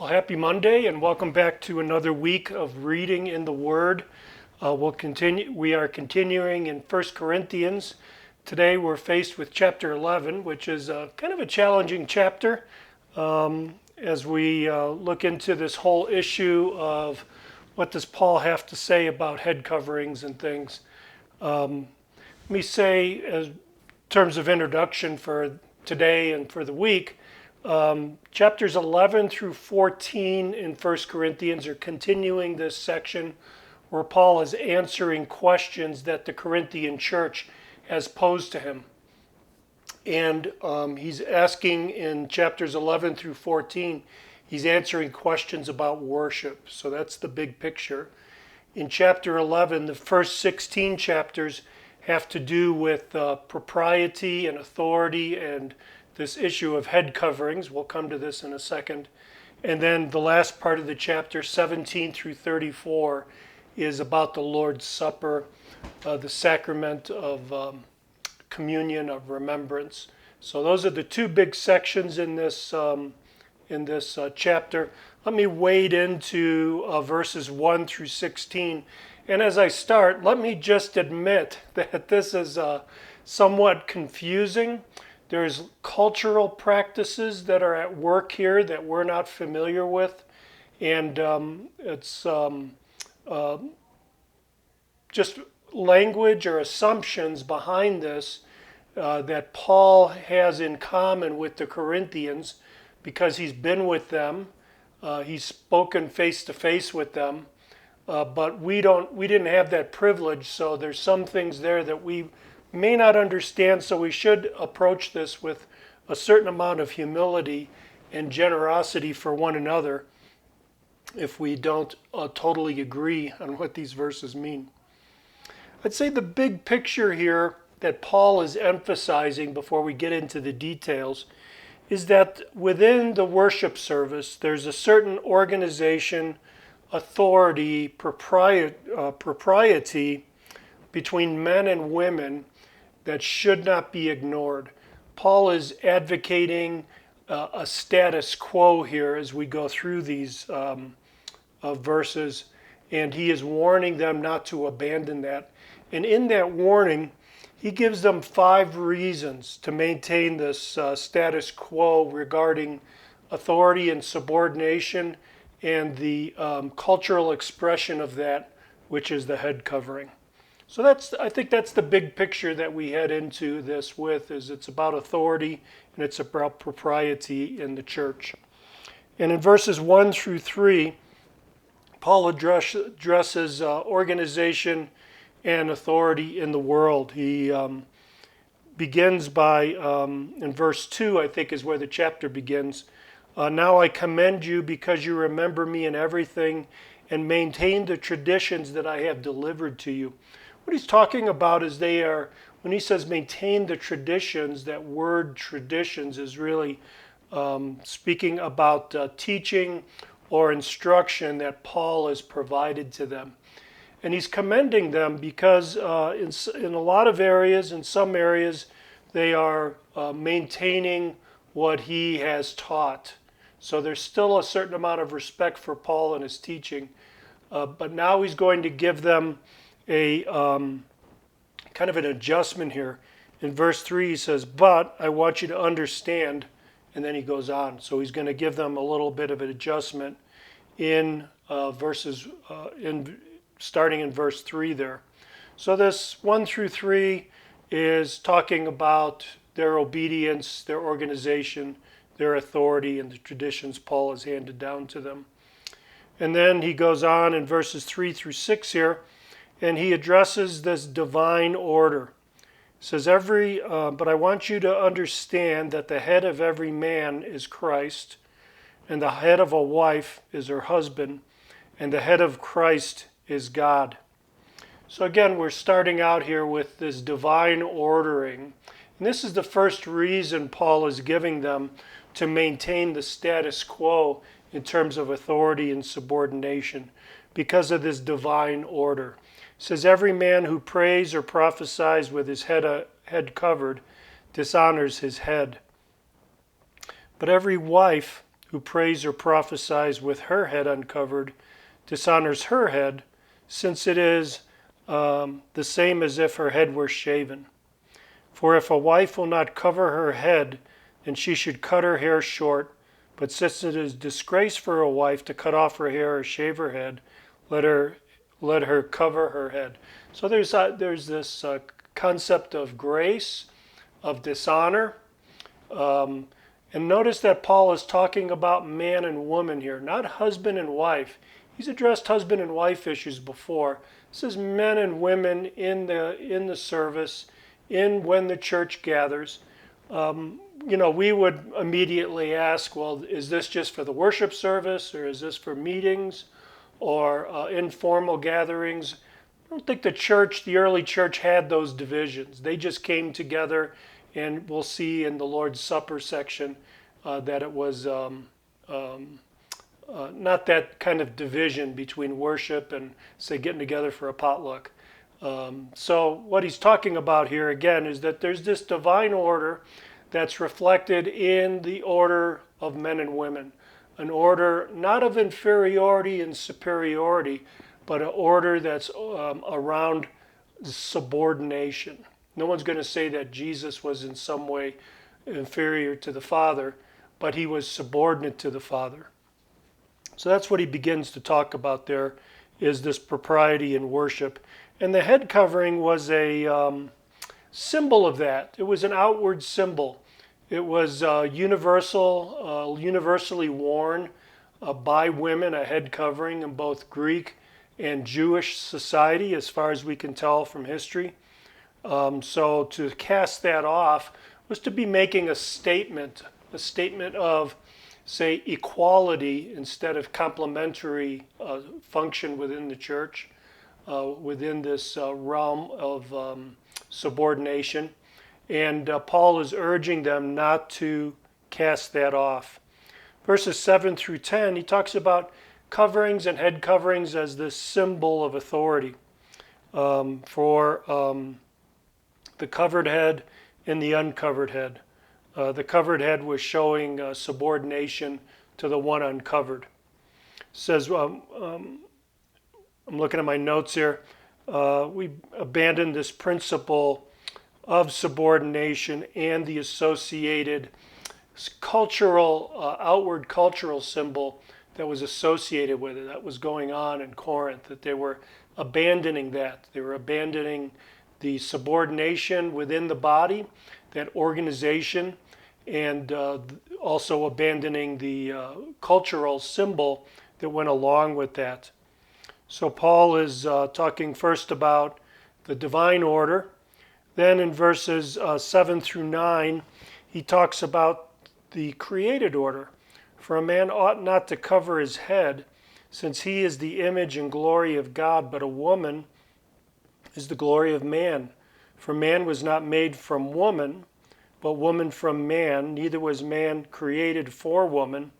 Well, happy Monday, and welcome back to another week of reading in the Word. We are continuing in 1 Corinthians. Today, we're faced with chapter 11, which is kind of a challenging chapter as we look into this whole issue of what does Paul have to say about head coverings and things. Let me say, as terms of introduction for today and for the week. Chapters 11 through 14 in 1 Corinthians are continuing this section where Paul is answering questions that the Corinthian church has posed to him. And he's asking in chapters 11 through 14, he's answering questions about worship. So that's the big picture. In chapter 11, the first 16 chapters have to do with propriety and authority and this issue of head coverings. We'll come to this in a second. And then the last part of the chapter, 17 through 34, is about the Lord's Supper, the sacrament of communion, of remembrance. So those are the two big sections in this chapter. Let me wade into verses 1 through 16. And as I start, let me just admit that this is somewhat confusing. There's cultural practices that are at work here that we're not familiar with. And it's just language or assumptions behind this that Paul has in common with the Corinthians because he's been with them. He's spoken face to face with them. But we didn't have that privilege, so there's some things there that we may not understand, so we should approach this with a certain amount of humility and generosity for one another if we don't totally agree on what these verses mean. I'd say the big picture here that Paul is emphasizing before we get into the details is that within the worship service, there's a certain organization, authority, propriety between men and women that should not be ignored. Paul is advocating a status quo here as we go through these verses, and he is warning them not to abandon that. And in that warning, he gives them 5 reasons to maintain this status quo regarding authority and subordination and the cultural expression of that, which is the head covering. So I think that's the big picture that we head into this with, is it's about authority and it's about propriety in the church. And in verses 1 through 3, Paul addresses organization and authority in the world. He begins by, in verse 2, I think is where the chapter begins. Now I commend you because you remember me in everything and maintain the traditions that I have delivered to you. What he's talking about is when he says maintain the traditions, that word traditions is really speaking about teaching or instruction that Paul has provided to them. And he's commending them because in a lot of areas, in some areas, they are maintaining what he has taught. So there's still a certain amount of respect for Paul and his teaching. But now he's going to give them a kind of an adjustment here. In verse 3 he says, but I want you to understand, and then he goes on. So he's going to give them a little bit of an adjustment in starting in verse 3 there. So this 1 through 3 is talking about their obedience, their organization, their authority, and the traditions Paul has handed down to them. And then he goes on in verses 3 through 6 here, and he addresses this divine order. He says, but I want you to understand that the head of every man is Christ, and the head of a wife is her husband, and the head of Christ is God. So again, we're starting out here with this divine ordering. And this is the first reason Paul is giving them to maintain the status quo in terms of authority and subordination, because of this divine order. It says, every man who prays or prophesies with his head covered dishonors his head. But every wife who prays or prophesies with her head uncovered dishonors her head, since it is the same as if her head were shaven. For if a wife will not cover her head, then she should cut her hair short. But since it is disgrace for a wife to cut off her hair or shave her head, let her cover her head. So there's this concept of grace, of dishonor. And notice that Paul is talking about man and woman here, not husband and wife. He's addressed husband and wife issues before. This is men and women in the service, when the church gathers. We would immediately ask, well, is this just for the worship service, or is this for meetings or informal gatherings? I don't think the early church had those divisions. They just came together, and we'll see in the Lord's Supper section that it was not that kind of division between worship and, say, getting together for a potluck. So what he's talking about here, again, is that there's this divine order that's reflected in the order of men and women. An order not of inferiority and superiority, but an order that's around subordination. No one's going to say that Jesus was in some way inferior to the Father, but he was subordinate to the Father. So that's what he begins to talk about there, is this propriety in worship. And the head covering was a symbol of that. It was an outward symbol. It was universally worn by women, a head covering in both Greek and Jewish society, as far as we can tell from history. So to cast that off was to be making a statement of, say, equality instead of complementary function within the church, within this realm of subordination. And Paul is urging them not to cast that off. Verses 7 through 10, he talks about coverings and head coverings as this symbol of authority for the covered head and the uncovered head. The covered head was showing subordination to the one uncovered. It says, I'm looking at my notes here, we abandoned this principle of subordination and the associated outward cultural symbol that was associated with it, that was going on in Corinth, that they were abandoning that. They were abandoning the subordination within the body, that organization, and also abandoning the cultural symbol that went along with that. So Paul is talking first about the divine order. Then in verses 7 through 9, he talks about the created order. For a man ought not to cover his head, since he is the image and glory of God, but a woman is the glory of man. For man was not made from woman, but woman from man. Neither was man created for woman,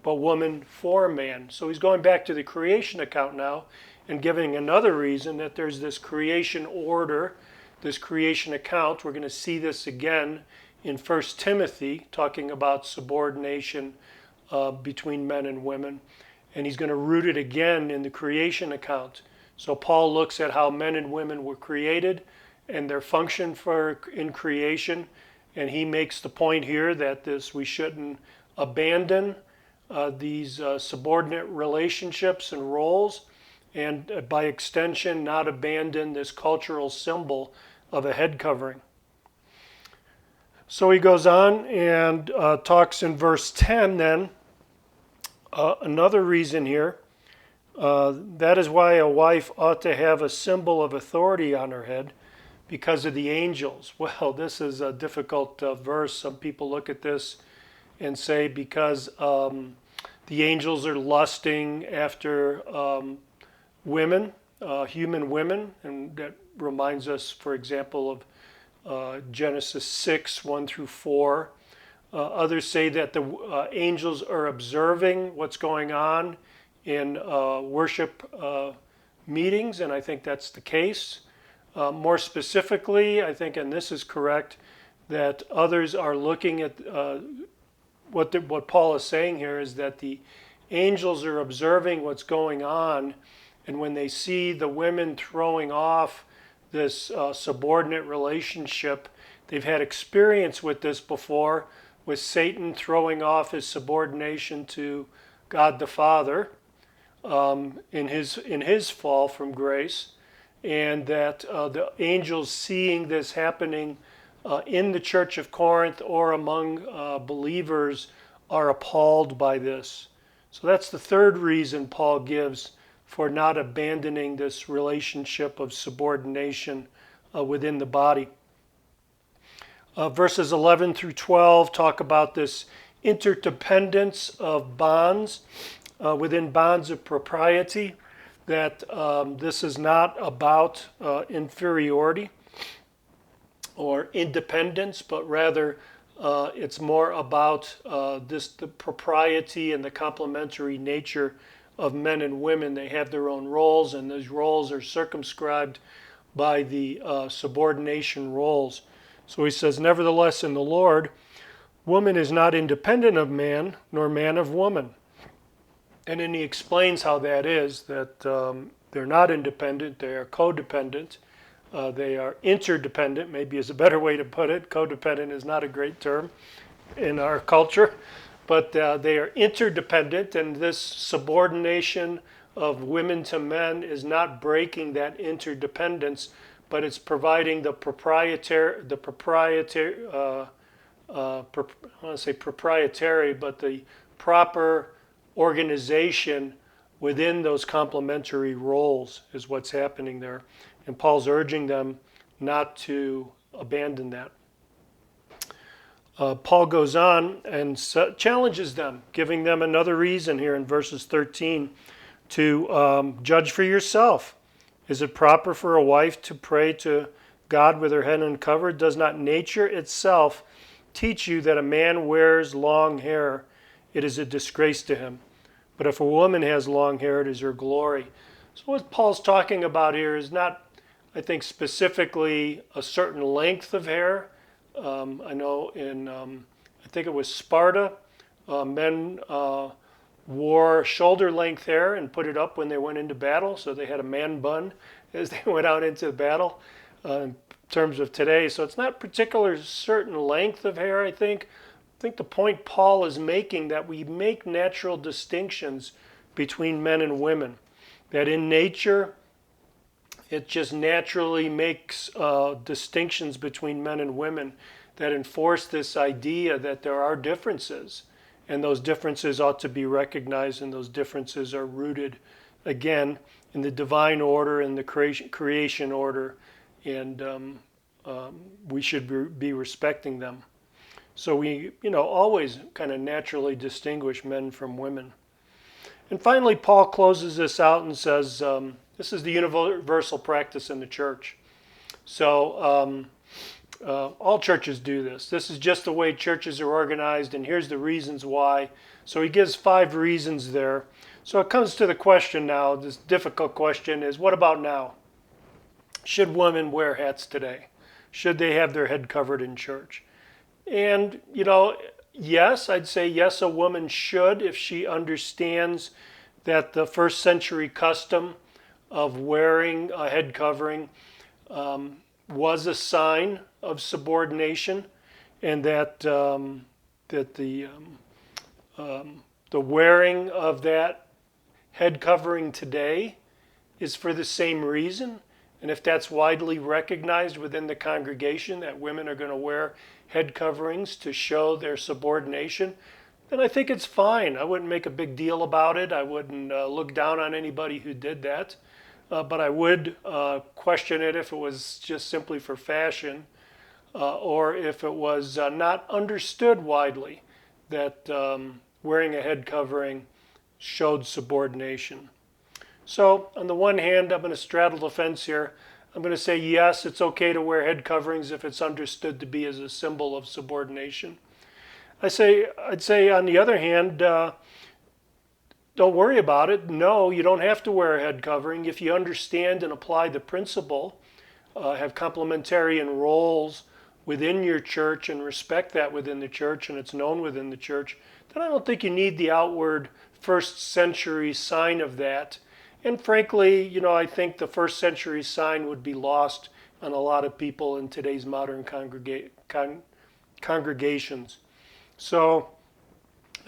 but woman for man. So he's going back to the creation account now and giving another reason that there's this creation order, this creation account. We're going to see this again in 1 Timothy, talking about subordination between men and women. And he's going to root it again in the creation account. So Paul looks at how men and women were created and their function in creation. And he makes the point here that we shouldn't abandon these subordinate relationships and roles, and by extension, not abandon this cultural symbol of a head covering. So he goes on and talks in verse 10 then, another reason here, that is why a wife ought to have a symbol of authority on her head, because of the angels. Well, this is a difficult verse. Some people look at this and say because the angels are lusting after women, human women, and that reminds us, for example, of Genesis 6, 1 through 4. Others say that the angels are observing what's going on in worship meetings, and I think that's the case. More specifically, I think, and this is correct, that others are looking at what Paul is saying here is that the angels are observing what's going on, and when they see the women throwing off this subordinate relationship, they've had experience with this before, with Satan throwing off his subordination to God the Father in his fall from grace, and that the angels seeing this happening in the church of Corinth or among believers are appalled by this. So that's the third reason Paul gives for not abandoning this relationship of subordination within the body. Verses 11 through 12 talk about this interdependence of bonds within bonds of propriety, that this is not about inferiority or independence, but rather it's more about the propriety and the complementary nature of men and women. They have their own roles, and those roles are circumscribed by the subordination roles. So he says, nevertheless, in the Lord, woman is not independent of man, nor man of woman. And then he explains how that is, that they're not independent, they are codependent. They are interdependent, maybe is a better way to put it. Codependent is not a great term in our culture, but they are interdependent, and this subordination of women to men is not breaking that interdependence, but it's providing the proprietary, I want to say proprietary, but the proper organization within those complementary roles is what's happening there. And Paul's urging them not to abandon that. Paul goes on and challenges them, giving them another reason here in verses 13 to judge for yourself. Is it proper for a wife to pray to God with her head uncovered? Does not nature itself teach you that a man wears long hair? It is a disgrace to him. But if a woman has long hair, it is her glory. So what Paul's talking about here is not, I think, specifically a certain length of hair. I know in, I think it was Sparta, men wore shoulder-length hair and put it up when they went into battle, so they had a man bun as they went out into the battle in terms of today. So it's not particular certain length of hair, I think. I think the point Paul is making, that we make natural distinctions between men and women, that in nature it just naturally makes distinctions between men and women that enforce this idea that there are differences, and those differences ought to be recognized, and those differences are rooted, again, in the divine order and the creation order, and we should be respecting them. So we, always kind of naturally distinguish men from women. And finally, Paul closes this out and says, this is the universal practice in the church. So all churches do this. This is just the way churches are organized, and here's the reasons why. So he gives 5 reasons there. So it comes to the question now, this difficult question is, what about now? Should women wear hats today? Should they have their head covered in church? And, yes, I'd say yes, a woman should, if she understands that the first century custom of wearing a head covering was a sign of subordination, and that the wearing of that head covering today is for the same reason. And if that's widely recognized within the congregation, that women are going to wear head coverings to show their subordination, then I think it's fine. I wouldn't make a big deal about it. I wouldn't look down on anybody who did that. But I would question it if it was just simply for fashion, or if it was not understood widely that wearing a head covering showed subordination. So on the one hand, I'm going to straddle the fence here. I'm going to say yes, it's okay to wear head coverings if it's understood to be as a symbol of subordination. I'd say on the other hand, don't worry about it. No, you don't have to wear a head covering if you understand and apply the principle, have complementarian roles within your church and respect that within the church and it's known within the church, then I don't think you need the outward first century sign of that. And frankly, I think the first century sign would be lost on a lot of people in today's modern congregations. So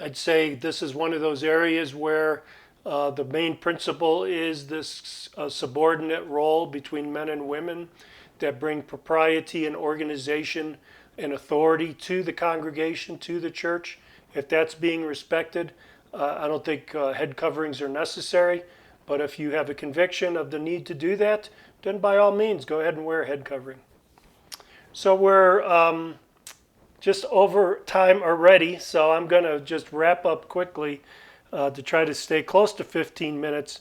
I'd say this is one of those areas where the main principle is this subordinate role between men and women that bring propriety and organization and authority to the congregation, to the church. If that's being respected, I don't think head coverings are necessary. But if you have a conviction of the need to do that, then by all means, go ahead and wear a head covering. So we're just over time already, so I'm going to just wrap up quickly to try to stay close to 15 minutes.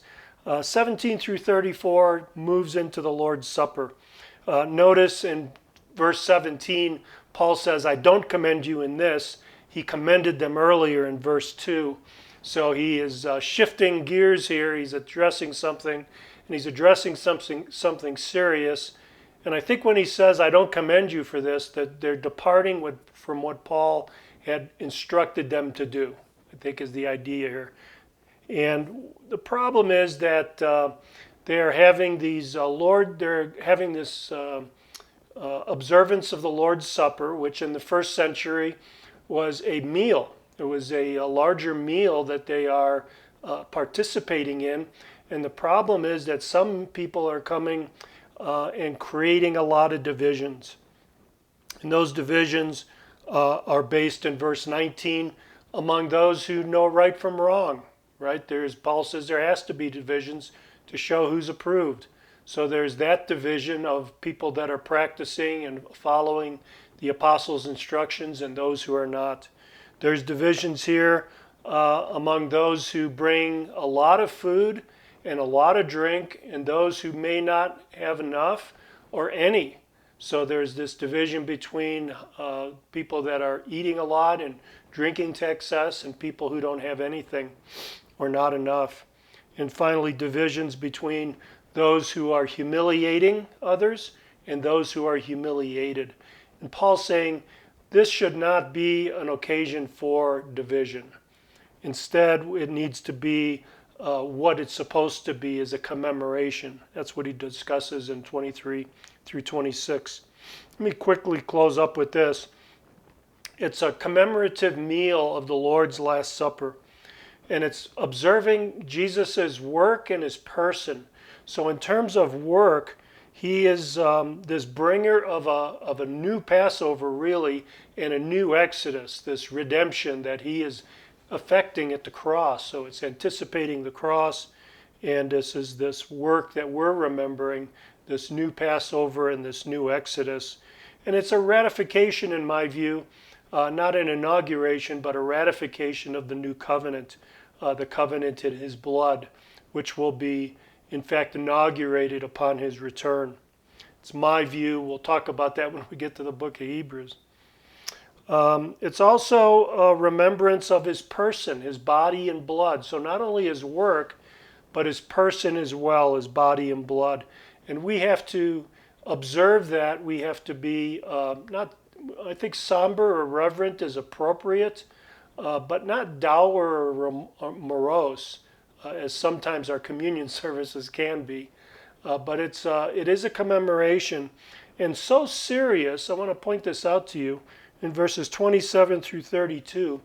17 through 34 moves into the Lord's Supper. Notice in verse 17, Paul says, I don't commend you in this. He commended them earlier in verse 2. So he is shifting gears here. He's addressing something, and he's addressing something serious. And I think when he says, I don't commend you for this, that they're departing from what Paul had instructed them to do, I think is the idea here. And the problem is that they're having this observance of the Lord's Supper, which in the first century was a meal. It was a larger meal that they are participating in. And the problem is that some people are coming and creating a lot of divisions. And those divisions are based in verse 19 among those who know right from wrong. Right? Paul says there has to be divisions to show who's approved. So there's that division of people that are practicing and following the apostles' instructions and those who are not. There's divisions here among those who bring a lot of food and a lot of drink and those who may not have enough or any. So there's this division between people that are eating a lot and drinking to excess and people who don't have anything or not enough. And finally, divisions between those who are humiliating others and those who are humiliated. And Paul's saying this should not be an occasion for division. Instead, it needs to be what it's supposed to be, as a commemoration. That's what he discusses in 23 through 26. Let me quickly close up with this. It's a commemorative meal of the Lord's Last Supper, and it's observing Jesus' work and his person. So in terms of work, he is this bringer of a new Passover, really, and a new Exodus, this redemption that he is effecting at the cross. So it's anticipating the cross, and this is this work that we're remembering, this new Passover and this new Exodus. And it's a ratification, in my view, not an inauguration, but a ratification of the new covenant, the covenant in his blood, which will be in fact inaugurated upon his return. It's my view. We'll talk about that when we get to the book of Hebrews. It's also a remembrance of his person, his body and blood. So not only his work, but his person as well, his body and blood. And we have to observe that. We have to be I think somber or reverent is appropriate, but not dour or morose, as sometimes our communion services can be. But it is a commemoration, and so serious. I want to point this out to you in verses 27 through 32,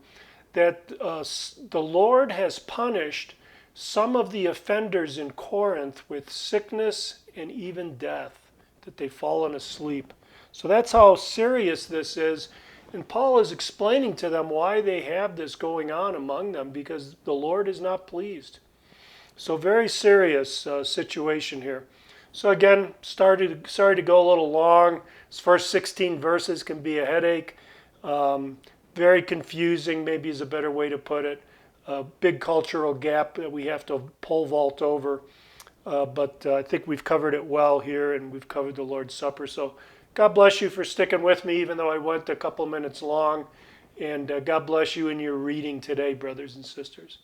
that the Lord has punished some of the offenders in Corinth with sickness and even death, that they've fallen asleep. So that's how serious this is. And Paul is explaining to them why they have this going on among them, because the Lord is not pleased. So very serious situation here. So again, sorry to go a little long. This first 16 verses can be a headache. Very confusing, maybe is a better way to put it. A big cultural gap that we have to pole vault over. But I think we've covered it well here, and we've covered the Lord's Supper. So God bless you for sticking with me, even though I went a couple minutes long. And God bless you in your reading today, brothers and sisters.